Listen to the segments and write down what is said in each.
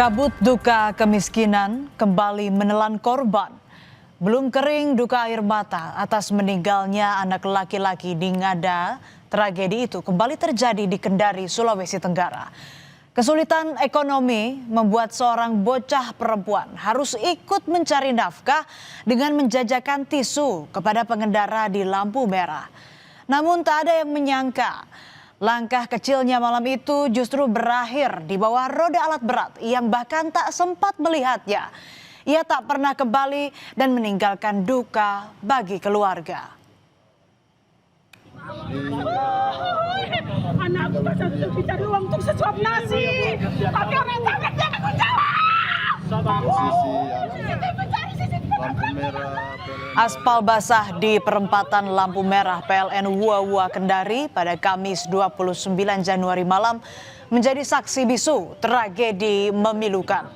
Kabut duka kemiskinan kembali menelan korban. Belum kering duka air mata atas meninggalnya anak laki-laki di Ngada. Tragedi itu kembali terjadi di Kendari, Sulawesi Tenggara. Kesulitan ekonomi membuat seorang bocah perempuan harus ikut mencari nafkah dengan menjajakan tisu kepada pengendara di lampu merah. Namun tak ada yang menyangka langkah kecilnya malam itu justru berakhir di bawah roda alat berat yang bahkan tak sempat melihatnya. Ia tak pernah kembali dan meninggalkan duka bagi keluarga. Anakku masa cari uang untuk sesuap nasi, tapi orang tangan dia tanggung Aspal basah di perempatan lampu merah PLN Wuawua Kendari pada Kamis 29 Januari malam menjadi saksi bisu tragedi memilukan.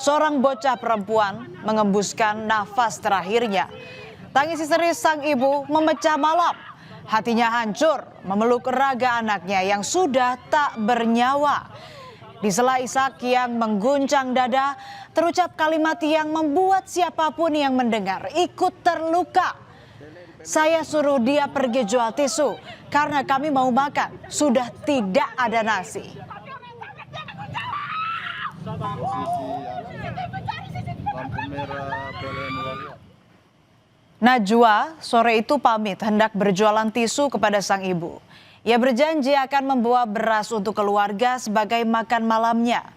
Seorang bocah perempuan mengembuskan nafas terakhirnya. Tangis histeris sang ibu memecah malam. Hatinya hancur memeluk raga anaknya yang sudah tak bernyawa. Di sela isak yang mengguncang dada, terucap kalimat yang membuat siapapun yang mendengar ikut terluka. Saya suruh dia pergi jual tisu karena kami mau makan, sudah tidak ada nasi. Najwa sore itu pamit hendak berjualan tisu kepada sang ibu. Ia berjanji akan membawa beras untuk keluarga sebagai makan malamnya.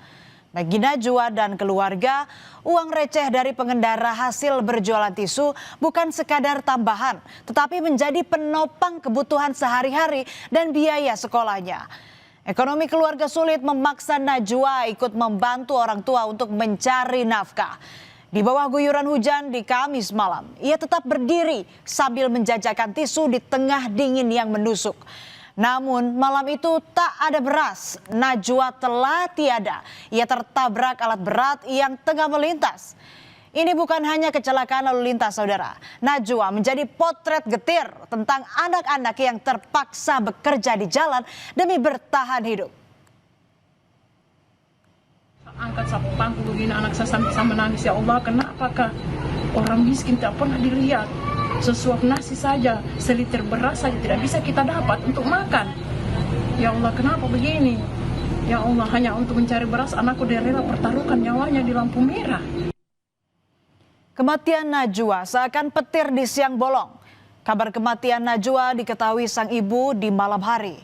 Bagi Najwa dan keluarga, uang receh dari pengendara hasil berjualan tisu bukan sekadar tambahan, tetapi menjadi penopang kebutuhan sehari-hari dan biaya sekolahnya. Ekonomi keluarga sulit memaksa Najwa ikut membantu orang tua untuk mencari nafkah. Di bawah guyuran hujan di Kamis malam, ia tetap berdiri sambil menjajakan tisu di tengah dingin yang menusuk. Namun malam itu tak ada beras. Najwa telah tiada. Ia tertabrak alat berat yang tengah melintas. Ini bukan hanya kecelakaan lalu lintas, saudara. Najwa menjadi potret getir tentang anak-anak yang terpaksa bekerja di jalan demi bertahan hidup. Angkat sapu pangku begini, anak saya sampai menangis. Ya Allah, kenapakah orang miskin tak pernah dilihat? Sesuap nasi saja, seliter beras saja tidak bisa kita dapat untuk makan. Ya Allah, kenapa begini? Ya Allah, hanya untuk mencari beras anakku dia rela pertaruhkan nyawanya di lampu merah. Kematian Najwa seakan petir di siang bolong. Kabar kematian Najwa diketahui sang ibu di malam hari.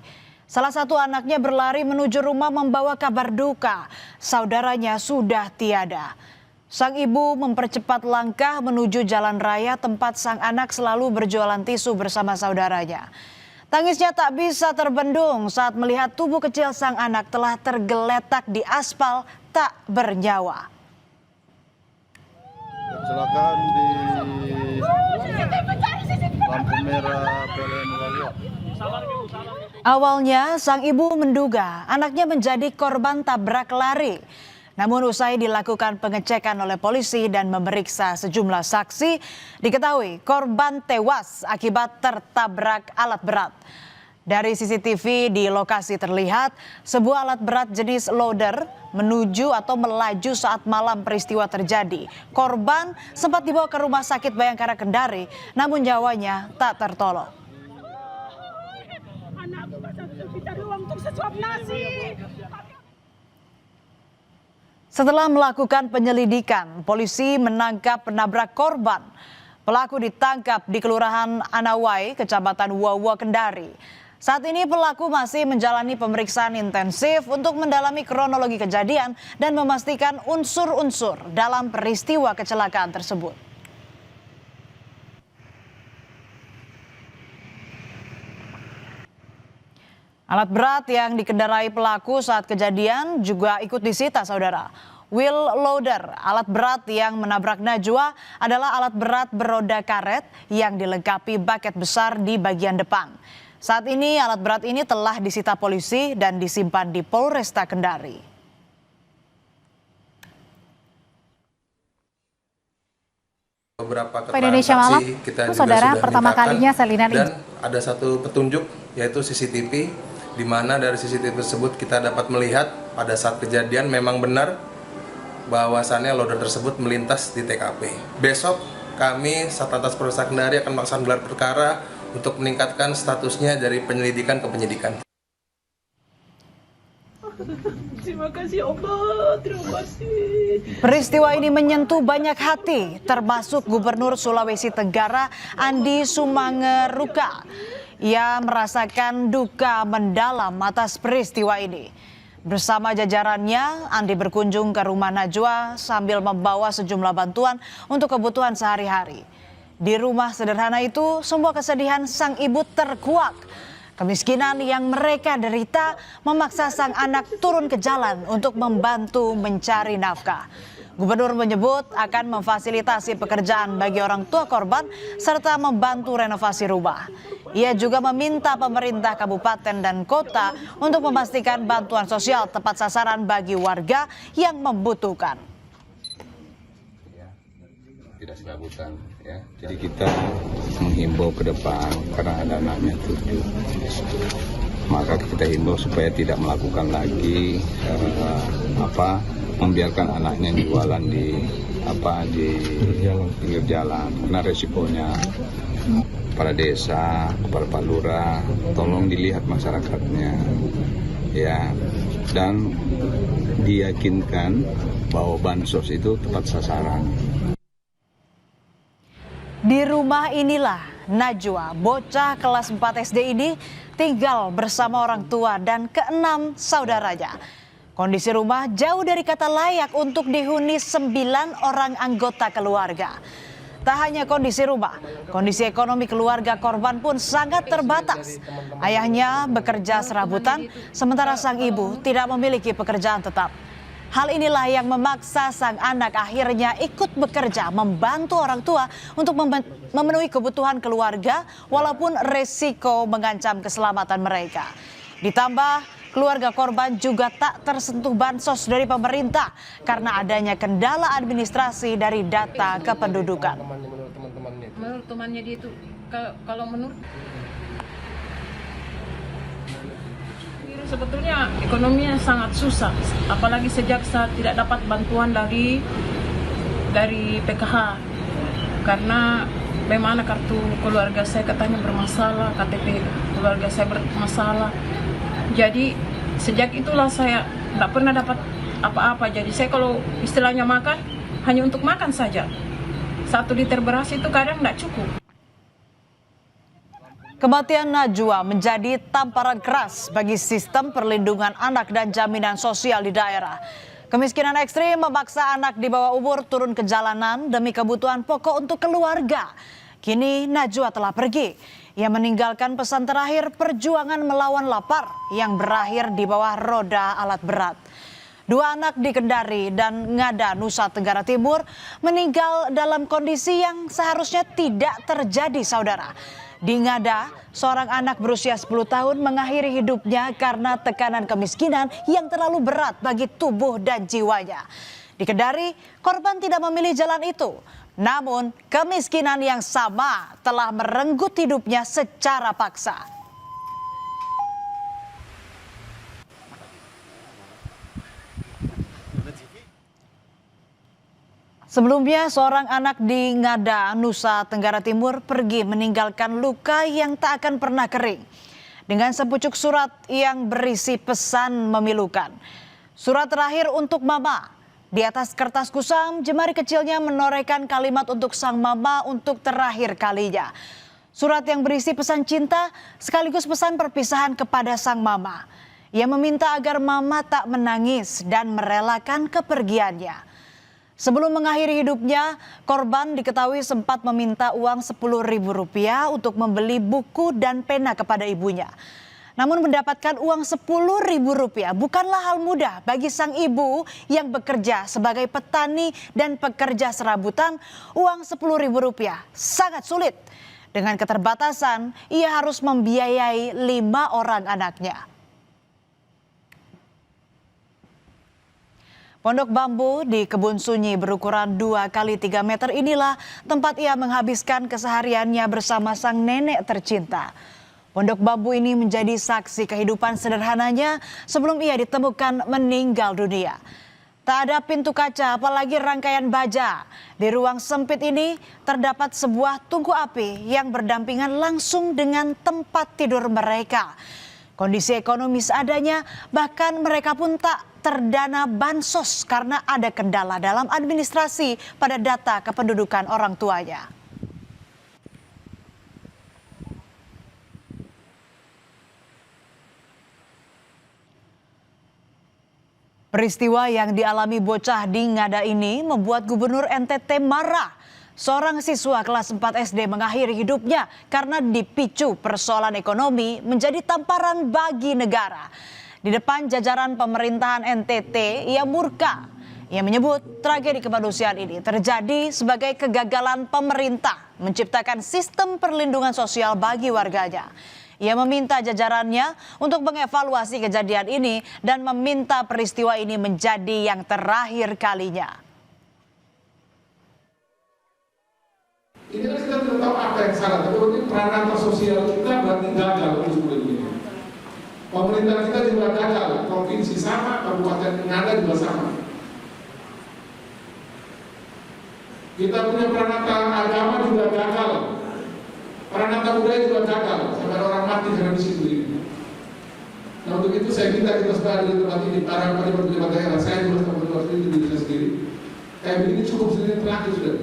Salah satu anaknya berlari menuju rumah membawa kabar duka. Saudaranya sudah tiada. Sang ibu mempercepat langkah menuju jalan raya tempat sang anak selalu berjualan tisu bersama saudaranya. Tangisnya tak bisa terbendung saat melihat tubuh kecil sang anak telah tergeletak di aspal tak bernyawa. Kecelakaan di lampu merah PLN Wuawua. Awalnya sang ibu menduga anaknya menjadi korban tabrak lari. Namun usai dilakukan pengecekan oleh polisi dan memeriksa sejumlah saksi, diketahui korban tewas akibat tertabrak alat berat. Dari CCTV di lokasi terlihat sebuah alat berat jenis loader menuju atau melaju saat malam peristiwa terjadi. Korban sempat dibawa ke Rumah Sakit Bayangkara Kendari, namun nyawanya tak tertolong. Anakku masa cari uang untuk sesuap nasi. Setelah melakukan penyelidikan, polisi menangkap penabrak korban. Pelaku ditangkap di Kelurahan Anawai, Kecamatan Wuawua, Kendari. Saat ini pelaku masih menjalani pemeriksaan intensif untuk mendalami kronologi kejadian dan memastikan unsur-unsur dalam peristiwa kecelakaan tersebut. Alat berat yang dikendarai pelaku saat kejadian juga ikut disita, saudara. Wheel loader, alat berat yang menabrak Najwa, adalah alat berat beroda karet yang dilengkapi baket besar di bagian depan. Saat ini alat berat ini telah disita polisi dan disimpan di Polresta Kendari. Beberapa Indonesia Malam, kita saudara, pertama kalinya salinan dan ada satu petunjuk yaitu CCTV, di mana dari CCTV tersebut kita dapat melihat pada saat kejadian memang benar bahwasannya loader tersebut melintas di TKP. Besok kami Satlantas Polres Kendari akan melaksanakan gelar perkara untuk meningkatkan statusnya dari penyelidikan ke penyidikan. Terima kasih Allah, terima kasih. Peristiwa ini menyentuh banyak hati, termasuk Gubernur Sulawesi Tenggara Andi Sumangeruka. Ia merasakan duka mendalam atas peristiwa ini. Bersama jajarannya, Andi berkunjung ke rumah Najwa sambil membawa sejumlah bantuan untuk kebutuhan sehari-hari. Di rumah sederhana itu, semua kesedihan sang ibu terkuak. Kemiskinan yang mereka derita memaksa sang anak turun ke jalan untuk membantu mencari nafkah. Gubernur menyebut akan memfasilitasi pekerjaan bagi orang tua korban serta membantu renovasi rumah. Ia juga meminta pemerintah kabupaten dan kota untuk memastikan bantuan sosial tepat sasaran bagi warga yang membutuhkan. Tidak serabutan ya. Jadi kita menghimbau ke depan karena ada anaknya 7. Maka kita himbau supaya tidak melakukan lagi membiarkan anaknya jualan di pinggir jalan karena resikonya. Para desa, para Pak Lurah, tolong dilihat masyarakatnya ya, dan diyakinkan bahwa bansos itu tepat sasaran. Di rumah inilah Najwa, bocah kelas 4 SD ini tinggal bersama orang tua dan ke-6 saudaranya. Kondisi rumah jauh dari kata layak untuk dihuni 9 orang anggota keluarga. Tak hanya kondisi rumah, kondisi ekonomi keluarga korban pun sangat terbatas. Ayahnya bekerja serabutan, sementara sang ibu tidak memiliki pekerjaan tetap. Hal inilah yang memaksa sang anak akhirnya ikut bekerja membantu orang tua untuk memenuhi kebutuhan keluarga walaupun resiko mengancam keselamatan mereka. Ditambah keluarga korban juga tak tersentuh bansos dari pemerintah karena adanya kendala administrasi dari data kependudukan. Menurut temannya dia itu, kalau menurut sebetulnya ekonominya sangat susah, apalagi sejak saya tidak dapat bantuan dari PKH karena memang kartu keluarga saya katanya bermasalah, KTP keluarga saya bermasalah. Jadi sejak itulah saya tidak pernah dapat apa-apa. Jadi saya kalau istilahnya makan hanya untuk makan saja. 1 liter beras itu kadang tidak cukup. Kematian Najwa menjadi tamparan keras bagi sistem perlindungan anak dan jaminan sosial di daerah. Kemiskinan ekstrim memaksa anak di bawah umur turun ke jalanan demi kebutuhan pokok untuk keluarga. Kini Najwa telah pergi. Ia meninggalkan pesan terakhir perjuangan melawan lapar yang berakhir di bawah roda alat berat. 2 anak di Kendari dan Ngada, Nusa Tenggara Timur meninggal dalam kondisi yang seharusnya tidak terjadi, saudara. Di Ngada, seorang anak berusia 10 tahun mengakhiri hidupnya karena tekanan kemiskinan yang terlalu berat bagi tubuh dan jiwanya. Di Kendari, korban tidak memilih jalan itu. Namun, kemiskinan yang sama telah merenggut hidupnya secara paksa. Sebelumnya, seorang anak di Ngada, Nusa Tenggara Timur pergi meninggalkan luka yang tak akan pernah kering. Dengan sepucuk surat yang berisi pesan memilukan. Surat terakhir untuk mama. Di atas kertas kusam, jemari kecilnya menorehkan kalimat untuk sang mama untuk terakhir kalinya. Surat yang berisi pesan cinta sekaligus pesan perpisahan kepada sang mama. Ia meminta agar mama tak menangis dan merelakan kepergiannya. Sebelum mengakhiri hidupnya, korban diketahui sempat meminta uang Rp10.000 untuk membeli buku dan pena kepada ibunya. Namun mendapatkan uang Rp10.000 bukanlah hal mudah bagi sang ibu yang bekerja sebagai petani dan pekerja serabutan. Uang Rp10.000 sangat sulit. Dengan keterbatasan, ia harus membiayai 5 orang anaknya. Pondok bambu di Kebun Sunyi berukuran 2 x 3 meter inilah tempat ia menghabiskan kesehariannya bersama sang nenek tercinta. Pondok bambu ini menjadi saksi kehidupan sederhananya sebelum ia ditemukan meninggal dunia. Tak ada pintu kaca, apalagi rangkaian baja. Di ruang sempit ini terdapat sebuah tungku api yang berdampingan langsung dengan tempat tidur mereka. Kondisi ekonomi seadanya, bahkan mereka pun tak terdana bansos karena ada kendala dalam administrasi pada data kependudukan orang tuanya. Peristiwa yang dialami bocah di Ngada ini membuat Gubernur NTT marah. Seorang siswa kelas 4 SD mengakhiri hidupnya karena dipicu persoalan ekonomi menjadi tamparan bagi negara. Di depan jajaran pemerintahan NTT, ia murka. Ia menyebut tragedi kemanusiaan ini terjadi sebagai kegagalan pemerintah menciptakan sistem perlindungan sosial bagi warganya. Ia meminta jajarannya untuk mengevaluasi kejadian ini dan meminta peristiwa ini menjadi yang terakhir kalinya. Ini kan kita tidak tahu apa yang salah, tapi berarti peranata sosial kita berarti gagal untuk seperti ini. Pemerintah kita juga gagal, provinsi sama, kabupaten Ngada juga sama. Kita punya peranata agama juga gagal, peranata budaya juga gagal, sampai orang mati karena di situ ini. Nah untuk itu saya minta kita sekarang di tempat ini, para pejabat daerah, saya juga sebagai wakil itu diri saya sendiri. Kayak begini cukup sendiri terakhir sudah.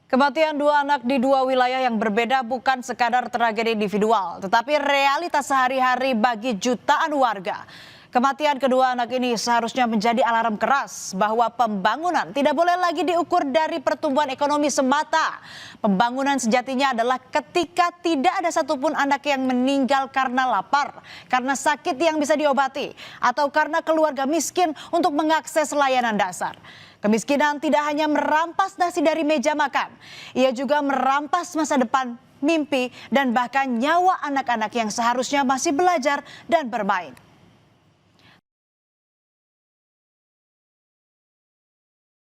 Kematian dua anak di dua wilayah yang berbeda bukan sekadar tragedi individual, tetapi realitas sehari-hari bagi jutaan warga. Kematian kedua anak ini seharusnya menjadi alarm keras bahwa pembangunan tidak boleh lagi diukur dari pertumbuhan ekonomi semata. Pembangunan sejatinya adalah ketika tidak ada satupun anak yang meninggal karena lapar, karena sakit yang bisa diobati, atau karena keluarga miskin untuk mengakses layanan dasar. Kemiskinan tidak hanya merampas nasi dari meja makan, ia juga merampas masa depan, mimpi, dan bahkan nyawa anak-anak yang seharusnya masih belajar dan bermain.